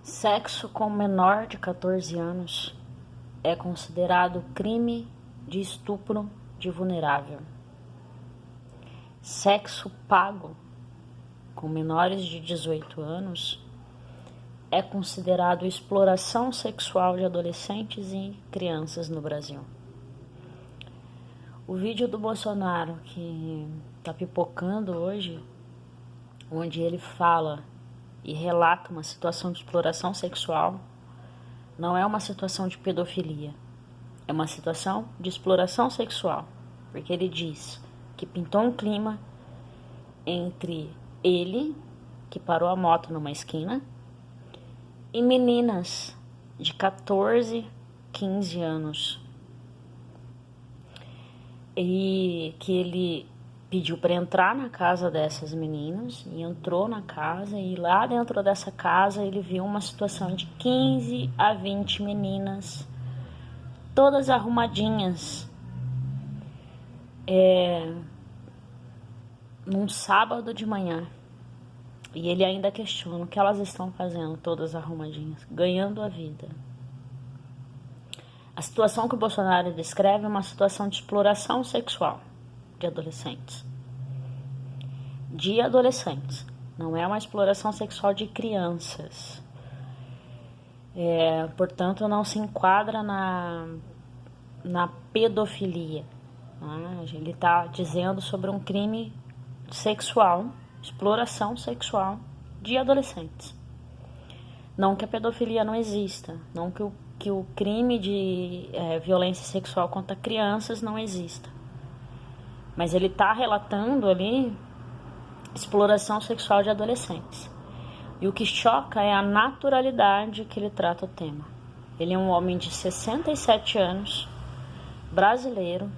Sexo com menor de 14 anos é considerado crime de estupro de vulnerável. Sexo pago com menores de 18 anos é considerado exploração sexual de adolescentes e crianças no Brasil. O vídeo do Bolsonaro que está pipocando hoje, onde ele fala e relata uma situação de exploração sexual, não é uma situação de pedofilia, é uma situação de exploração sexual, porque ele diz que pintou um clima entre ele, que parou a moto numa esquina, e meninas de 14, 15 anos, e que ele pediu para entrar na casa dessas meninas, e entrou na casa, e lá dentro dessa casa ele viu uma situação de 15 a 20 meninas, todas arrumadinhas, num sábado de manhã. E ele ainda questiona o que elas estão fazendo, todas arrumadinhas, ganhando a vida. A situação que o Bolsonaro descreve é uma situação de exploração sexual de adolescentes. De adolescentes. Não é uma exploração sexual de crianças. Portanto, não se enquadra na pedofilia. Ele está dizendo sobre um crime sexual, exploração sexual de adolescentes. Não que a pedofilia não exista, não que o crime de violência sexual contra crianças não exista. Mas ele está relatando ali exploração sexual de adolescentes. E o que choca é a naturalidade que ele trata o tema. Ele é um homem de 67 anos, brasileiro,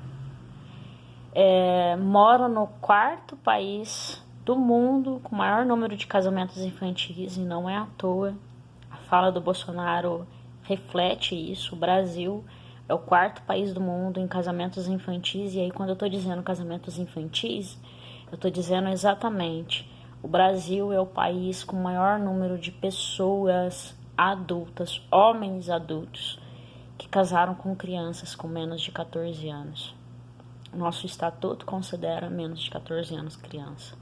mora no 4º país do mundo com o maior número de casamentos infantis, e não é à toa. A fala do Bolsonaro reflete isso. O Brasil é o 4º país do mundo em casamentos infantis, e aí quando eu estou dizendo casamentos infantis, eu estou dizendo exatamente, o Brasil é o país com o maior número de pessoas adultas, homens adultos, que casaram com crianças com menos de 14 anos. Nosso estatuto considera menos de 14 anos criança.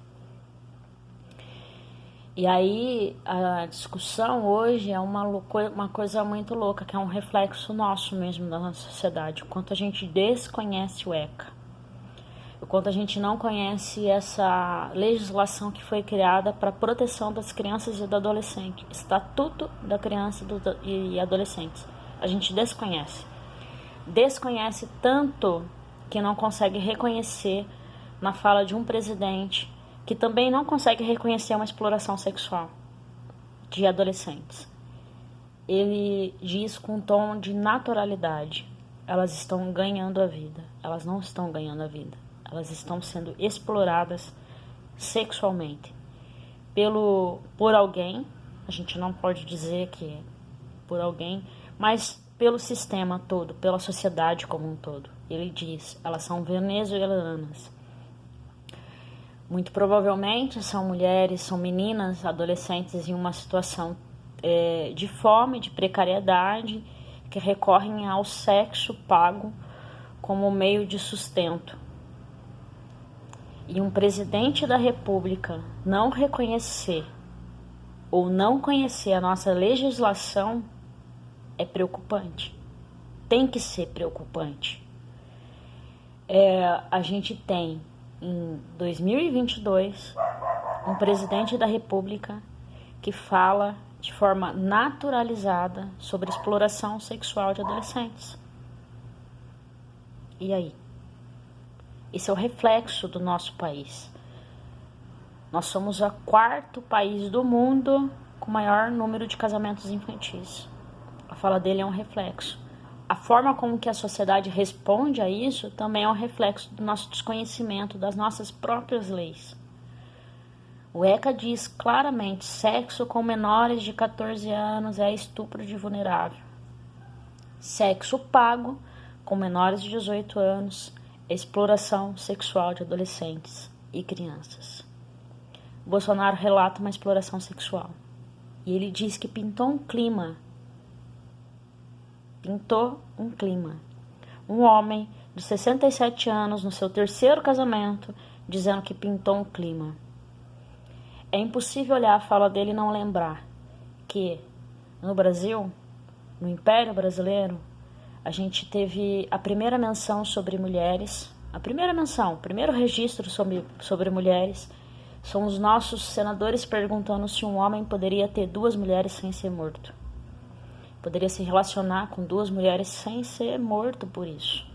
E aí a discussão hoje é uma coisa muito louca, que é um reflexo nosso mesmo da nossa sociedade. O quanto a gente desconhece o ECA. O quanto a gente não conhece essa legislação que foi criada para a proteção das crianças e do adolescente. Estatuto da Criança e Adolescentes. A gente desconhece. Desconhece tanto que não consegue reconhecer na fala de um presidente que também não consegue reconhecer uma exploração sexual de adolescentes. Ele diz com um tom de naturalidade: elas estão ganhando a vida. Elas não estão ganhando a vida. Elas estão sendo exploradas sexualmente por alguém. A gente não pode dizer que é por alguém, mas pelo sistema todo, pela sociedade como um todo. Ele diz: elas são venezuelanas. Muito provavelmente são mulheres, são meninas, adolescentes em uma situação de fome, de precariedade, que recorrem ao sexo pago como meio de sustento. E um presidente da República não reconhecer ou não conhecer a nossa legislação é preocupante. Tem que ser preocupante. A gente tem, em 2022, um presidente da República que fala de forma naturalizada sobre exploração sexual de adolescentes. E aí? Esse é o reflexo do nosso país. Nós somos o 4º país do mundo com maior número de casamentos infantis. A fala dele é um reflexo. A forma como que a sociedade responde a isso também é um reflexo do nosso desconhecimento das nossas próprias leis. O ECA diz claramente: sexo com menores de 14 anos é estupro de vulnerável. Sexo pago com menores de 18 anos é exploração sexual de adolescentes e crianças. Bolsonaro relata uma exploração sexual. E ele diz que pintou um clima. Pintou um clima. Um homem de 67 anos, no seu terceiro casamento, dizendo que pintou um clima. É impossível olhar a fala dele e não lembrar que no Brasil, no Império Brasileiro, a gente teve a primeira menção sobre mulheres, a primeira menção, o primeiro registro sobre mulheres, são os nossos senadores perguntando se um homem poderia ter duas mulheres sem ser morto. Poderia se relacionar com duas mulheres sem ser morto por isso.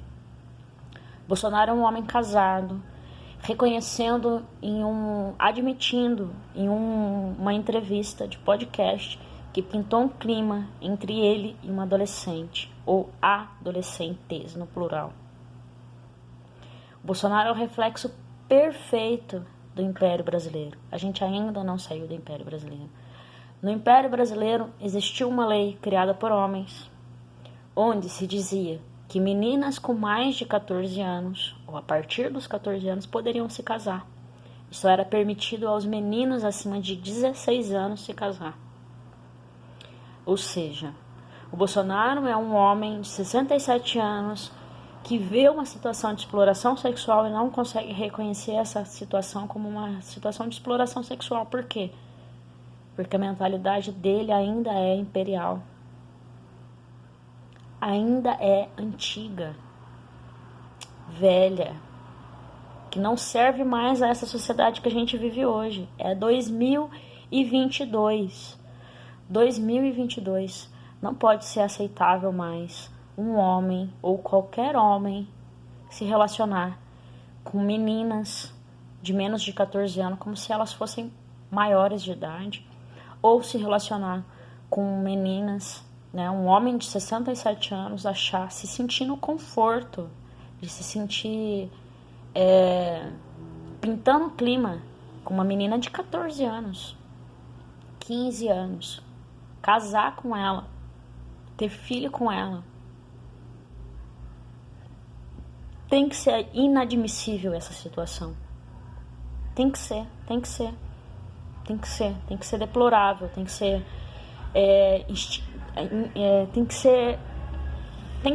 Bolsonaro é um homem casado, admitindo em uma entrevista de podcast que pintou um clima entre ele e uma adolescente, ou adolescentes no plural. O Bolsonaro é o reflexo perfeito do Império Brasileiro. A gente ainda não saiu do Império Brasileiro. No Império Brasileiro existiu uma lei criada por homens, onde se dizia que meninas com mais de 14 anos, ou a partir dos 14 anos, poderiam se casar. Isso era permitido aos meninos acima de 16 anos se casar. Ou seja, o Bolsonaro é um homem de 67 anos que vê uma situação de exploração sexual e não consegue reconhecer essa situação como uma situação de exploração sexual. Por quê? Porque a mentalidade dele ainda é imperial. Ainda é antiga, velha, que não serve mais a essa sociedade que a gente vive hoje. É 2022. 2022. Não pode ser aceitável mais um homem ou qualquer homem se relacionar com meninas de menos de 14 anos como se elas fossem maiores de idade, ou se relacionar com meninas, né, um homem de 67 anos se sentir no conforto de se sentir pintando o clima com uma menina de 14 anos, 15 anos, casar com ela, ter filho com ela. Tem que ser inadmissível essa situação. Tem que ser deplorável, tem que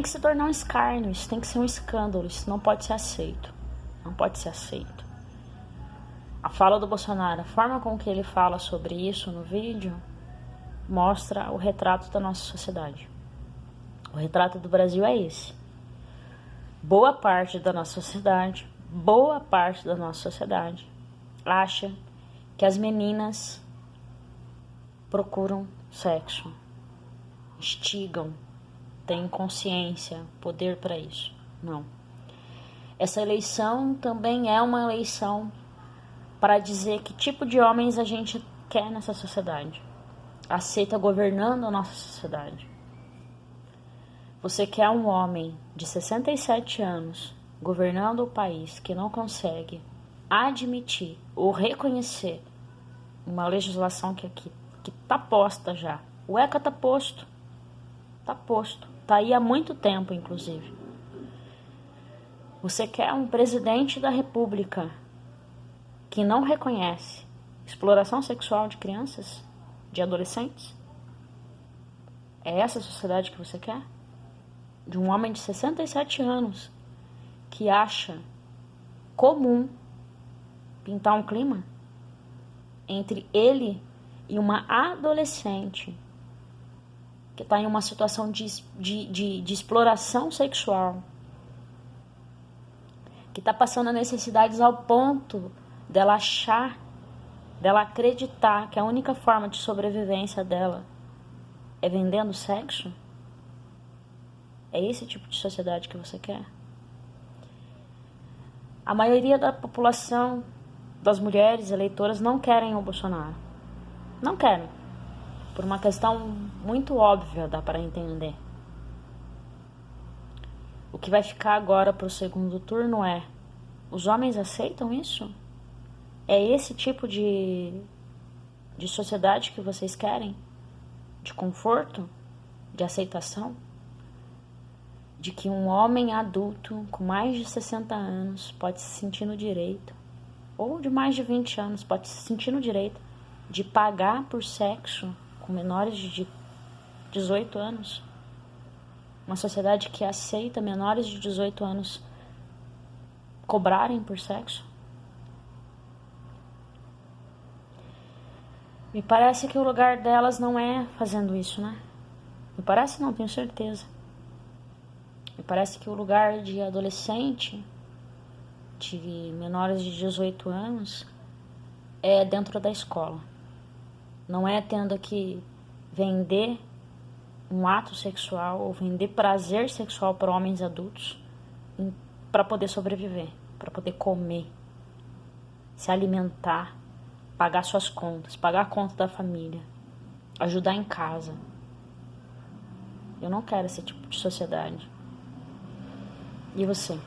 se tornar um escárnio, isso tem que ser um escândalo, isso não pode ser aceito. Não pode ser aceito. A fala do Bolsonaro, a forma com que ele fala sobre isso no vídeo, mostra o retrato da nossa sociedade. O retrato do Brasil é esse. Boa parte da nossa sociedade acha que as meninas procuram sexo, instigam, têm consciência, poder para isso. Não. Essa eleição também é uma eleição para dizer que tipo de homens a gente quer nessa sociedade, aceita governando a nossa sociedade. Você quer um homem de 67 anos governando o país que não consegue admitir ou reconhecer uma legislação que está posta já. O ECA está posto. Está aí há muito tempo, inclusive. Você quer um presidente da República que não reconhece exploração sexual de crianças, de adolescentes? É essa a sociedade que você quer? De um homem de 67 anos que acha comum pintar um clima entre ele e uma adolescente que está em uma situação de exploração sexual, que está passando necessidades ao ponto dela acreditar que a única forma de sobrevivência dela é vendendo sexo? É esse tipo de sociedade que você quer? A maioria da população, das mulheres eleitoras, não querem o Bolsonaro. Não querem. Por uma questão muito óbvia, dá para entender. O que vai ficar agora para o segundo turno é: os homens aceitam isso? É esse tipo de sociedade que vocês querem? De conforto? De aceitação? De que um homem adulto com mais de 60 anos pode se sentir no direito, ou de mais de 20 anos pode se sentir no direito de pagar por sexo com menores de 18 anos. Uma sociedade que aceita menores de 18 anos cobrarem por sexo. Me parece que o lugar delas não é fazendo isso, né? Me parece não, tenho certeza. Me parece que o lugar de adolescente, de menores de 18 anos, é dentro da escola. Não é tendo que vender um ato sexual ou vender prazer sexual para homens adultos para poder sobreviver, para poder comer, se alimentar, pagar suas contas, pagar a conta da família, ajudar em casa. Eu não quero esse tipo de sociedade. E você?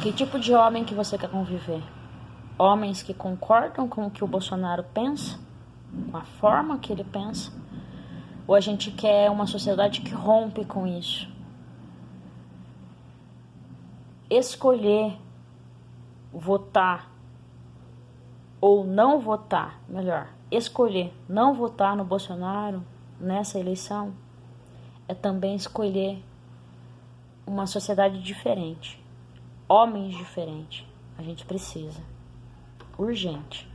Que tipo de homem que você quer conviver? Homens que concordam com o que o Bolsonaro pensa? Com a forma que ele pensa? Ou a gente quer uma sociedade que rompe com isso? Escolher votar ou não votar, melhor, escolher não votar no Bolsonaro nessa eleição é também escolher uma sociedade diferente, homens diferentes. A gente precisa, urgente.